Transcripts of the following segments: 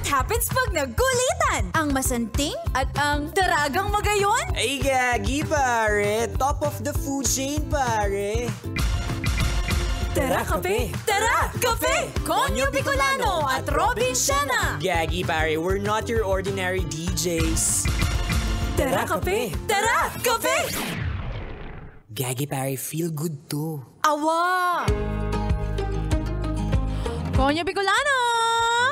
what happens pag nagkulitan? Ang masanting at ang daragang magayon? Ay, gagi, pare. Top of the food chain, pare. Tara, kape! Tara, kape! Konyo Bicolano at Robin Siana! Gagi, pare. We're not your ordinary DJs. Tara, kape! Tara, kape! Gagi, pare. Feel good to. Awa! Konyo Bicolano!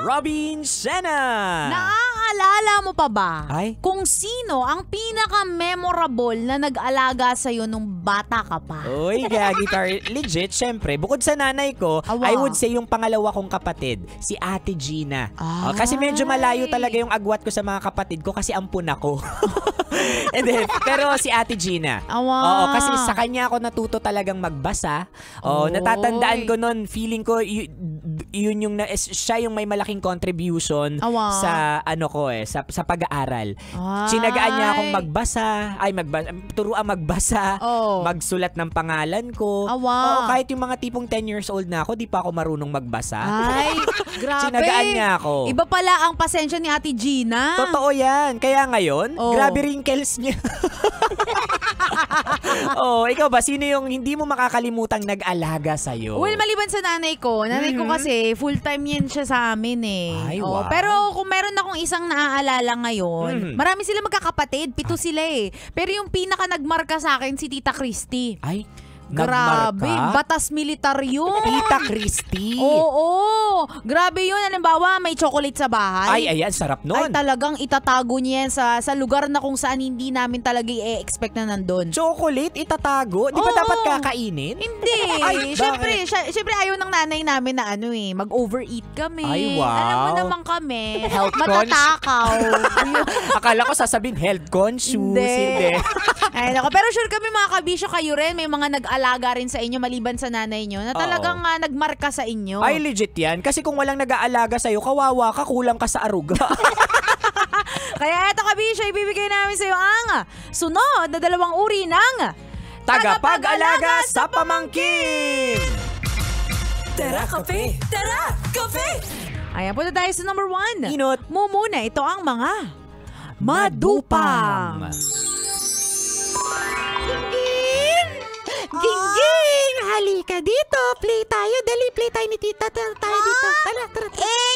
Robin Siana! Naaalala mo pa ba Ay? kung sino ang pinaka-memorable na nag-alaga sa'yo nung bata ka pa? Uy, gagi, pare. Legit, syempre. Bukod sa nanay ko, Awa. I would say yung pangalawa kong kapatid, si Ate Gina. Ay. Kasi medyo malayo talaga yung agwat ko sa mga kapatid ko kasi ampun ako. And then, pero si Ate Gina. Awa. Oo, kasi sa kanya ako natuto talagang magbasa. Oh, Oy. natatandaan ko nun, feeling ko yun yung siya yung may malaking contribution Awa. sa ano ko sa pag-aaral. Ay. Sinagaan niya akong turuan magbasa, Oh. magsulat ng pangalan ko. Awa. Oo, kahit yung mga tipong 10 years old na ako, di pa ako marunong magbasa. Ay, grabe. Sinagaan niya ako. Iba pala ang pasensya ni Ate Gina. Totoo yan. Kaya ngayon, Oh. grabe wrinkles niya. Oh, ikaw ba, sino yung hindi mo makakalimutang nag-alaga sa'yo? Well, maliban sa nanay ko ko kasi full-time yan siya sa amin eh. Ay, Oo, wow. pero kung meron akong isang naaalala ngayon, marami sila magkakapatid, 7 sila eh. Pero yung pinaka nagmarka sa akin si Tita Christy. Ay, Grabe, nagmarka? batas militar yun. Tita Christy. Oo, grabe yun. Halimbawa, may chocolate sa bahay. Ay, ayan, sarap nun. Ay, talagang itatago niya yan sa lugar na kung saan hindi namin talaga i-expect na nandun. Chocolate, itatago? Di ba Oo. dapat kakainin? Hindi. Ay, Syempre ayaw ng nanay namin na mag-overeat kami. Ay, wow. Alam mo naman kami. Health matatakaw. Akala ko sasabihin health conscious. Hindi. Ay, nako. Pero sure kami mga kabisyo, kayo rin, may mga nag-alaga rin sa inyo maliban sa nanay nyo na talagang nagmarka sa inyo. Ay, legit yan. Kasi kung walang nag-aalaga sa'yo, kawawa ka, kulang ka sa aruga. Kaya eto kabisyo, ibibigay namin sa iyo ang sunod na 2 uri ng Tagapag-alaga sa pamangkin! Tara, kape! Tara, kape! Ayan, punta tayo sa number 1. Inot. Muna, ito ang mga madupang. Gingging! Halika dito! Play tayo! Dali, play tayo ni tita. Tayo dito. Tara.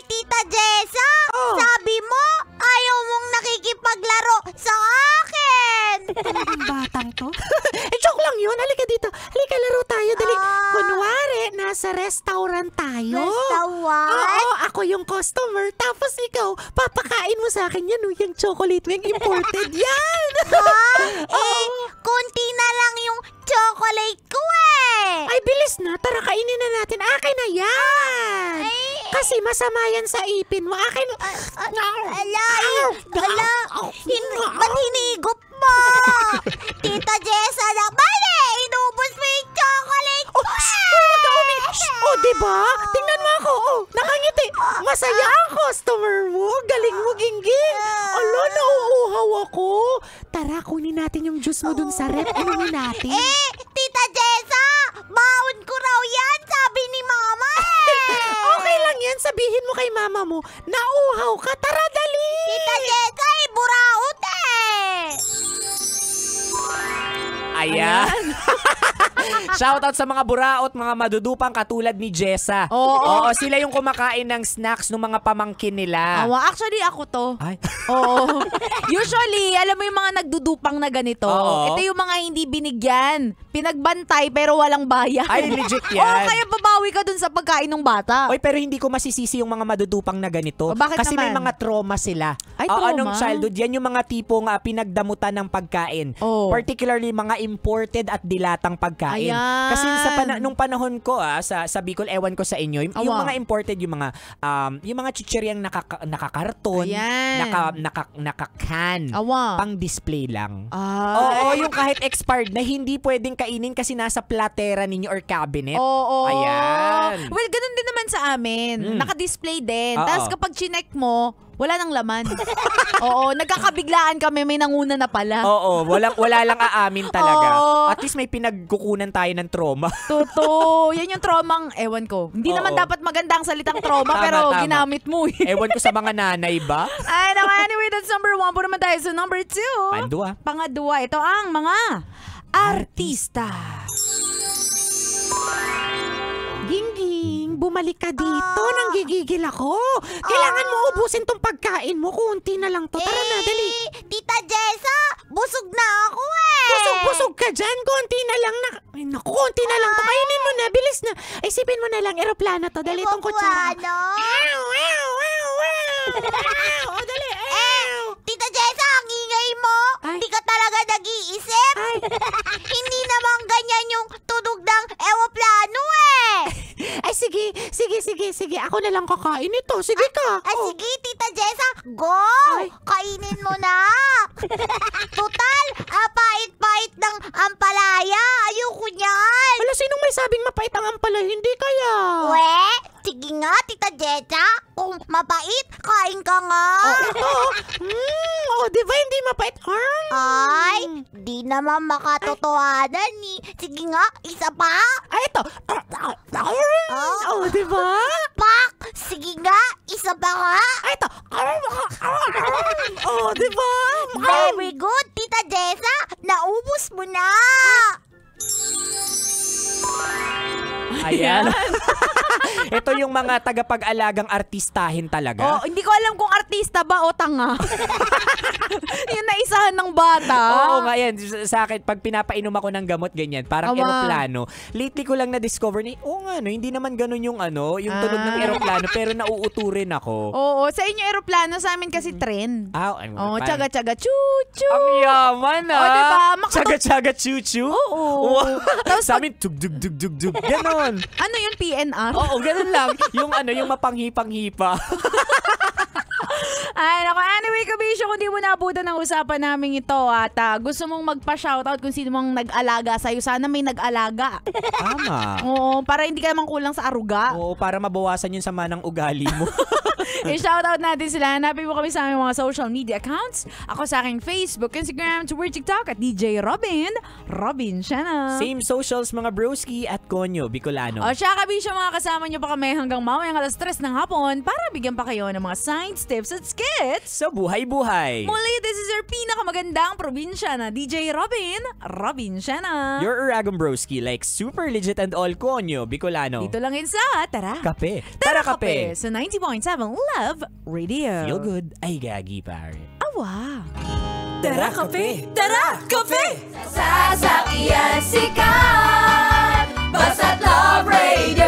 Tita Jessa, sabi mo, ayaw mong nakikipaglaro sa akin. Talagang batang to? Joke lang yun. Halika dito. Halika, laro tayo. Dali. Kunwari, nasa restaurant tayo. Restaurant? Oo, ako yung customer. Tapos ikaw, papakain mo sa akin yan. Yung chocolate wing imported yan. Konti na lang yung chocolate ko eh. Ay, bilis na. Tara, kainin na natin. Akin na yan. Kasi masama yan sa ipin mo. Akin. Ba't hinigop mo? Tita Jessa naman inubos mo yung chocolate ko Diba? Tingnan mo ako. Nakangiti. Masaya ang customer mo. Galing mo, Gingging. Ala, nauuhaw ako. Tara, kunin natin yung juice mo dun sa rep. Inumin natin. Tita Jessa, baon ko raw yan, sabi ni Mama Okay lang yan. Sabihin mo kay mama mo, nauuhaw ka. Tara, dali. Tita Jessa, buraot Ayan. Shoutout sa mga buraot, mga madudupang katulad ni Jessa. Oo. Sila yung kumakain ng snacks ng mga pamangkin nila. Actually, ako to. Ay. Oo. Usually, alam mo yung mga nagdudupang na ganito. Oo. Ito yung mga hindi binigyan. Pinagbantay pero walang bayan. Ay, legit yan. Oo, kaya babawi ka dun sa pagkain ng bata. Oy, pero hindi ko masisisi yung mga madudupang na ganito. Bakit Kasi may naman? mga trauma sila. Ay, trauma? Anong childhood? Yan yung mga tipong pinagdamutan ng pagkain. Oh. Particularly mga imported at dilatang pagkain. Ayan. Kasi nung panahon ko sa Bicol, ewan ko sa inyo, yung Awa. mga imported, yung mga chichiryang nakakarton, Ayan. naka-can, Awa. pang display lang. Ay. Oo, yung kahit expired na hindi pwedeng kainin kasi nasa platera ninyo or cabinet. Oo. Ayan. Well, ganun din naman sa amin. Naka-display din. Oo. Tapos kapag chinek mo, wala nang laman. Oo, nagkakabiglaan kami, may nanguna na pala. Oo, wala lang aamin talaga. Oo. At least may pinagkukunan tayo ng trauma. Totoo. Yan yung traumang, ewan ko. Hindi Oo. naman dapat maganda ang salitang trauma, Tama, pero tama. ginamit mo eh. Ewan ko sa mga nanay ba? Ay, naku, anyway, that's number 1. Po naman tayo sa number 2. Pandua. Pangadua, ito ang mga artista. Gingging, bumalik ka dito. Nanggigigil ako. Kailangan mo ubusin tong pagkain mo. Kunti na lang to. Tara na, dali. Tita Jessa, busog na ako eh. Busog-busog ka dyan. Kunti na lang na. Ay, naku, kunti na lang to. Kainin mo na. Bilis na. Isipin mo na lang. Aeroplano to. Dali itong kutsara. Eroplano? O, dali. Tita Jessa, ang ingay mo. Ay. Hindi ka talaga nag-iisip. Ay. Hindi naman ganyan yung tunog ng eroplano eh. Ay, sige. Ako na lang kakain ito. Sige ka. Ay, Oh. sige, Tita Jessa, go! Ay. Kainin mo na! Total, pait-pait ng ampalaya. Ayoko niyan. Wala, sinong may sabing mapait ang ampalaya? Hindi kaya. We, sige nga, Tita Jessa. Kung mapait, kain ka nga. Ito. Di ba hindi mapait? Ay, di naman makatotohanan ni. Sige nga, isa pa. Ay, ito. Di ba? Pak! Sige nga, isa pa nga. Ay, ito. Di ba? Very good, Tita Jessa. Naubos mo na. Ayan. Ito yung mga tagapag-alagang artistahin talaga. Oh, hindi ko alam kung artista ba o tanga. Yung naisahan ng bata. Oo nga yan. Sa akin, pag pinapainom ako ng gamot, ganyan, parang Awa. eroplano. Lately ko lang na-discover hindi naman ganun yung yung tunog ng eroplano, pero nauuto rin ako. Oo, sa inyo aeroplano, sa amin kasi trend. Oh, Tsaga-tsaga, choo-choo. Ang yaman Oh, diba? Tsaga-tsaga, chuchu. Oo. Tapos Sa amin, tug-dug-dug-dug-dug. Ganon. ano yun, PNR? Oo, ganun lang. Yung mapanghipa-hipa. Ay, naku, anyway, kabisyo, kung di mo naabutan ng usapan namin ito at gusto mong magpa-shoutout kung sino mang nag-alaga sa'yo, sana may nag-alaga. Tama. Oo, para hindi ka naman kulang sa aruga. Oo, para mabawasan yung sama ng ugali mo. I-shoutout natin sila. Hanapin mo kami sa aming mga social media accounts. Ako sa aking Facebook, Instagram, Twitter, TikTok at DJ Robin. Robin siya na. Same socials mga broski at Konyo, Bicolano. O siya, kabisyo, mga kasama nyo pa kami hanggang mamayang 3:00 ng hapon para bigyan pa kayo ng mga science tips at skits. Sa buhay-buhay. Muli, this is your pinakamagandang probinsya na DJ Robin. Robin siya na. Your Uragon broski like super legit and all Konyo, Bicolano. Dito lang yun sa Tara. Kape. Tara Kape. Sa 90.7 Love Radio. Feel good. Ay, gagi pare. Awa. Tara kape! Tara kape! Sasakyan sikat! Basta't Love Radio!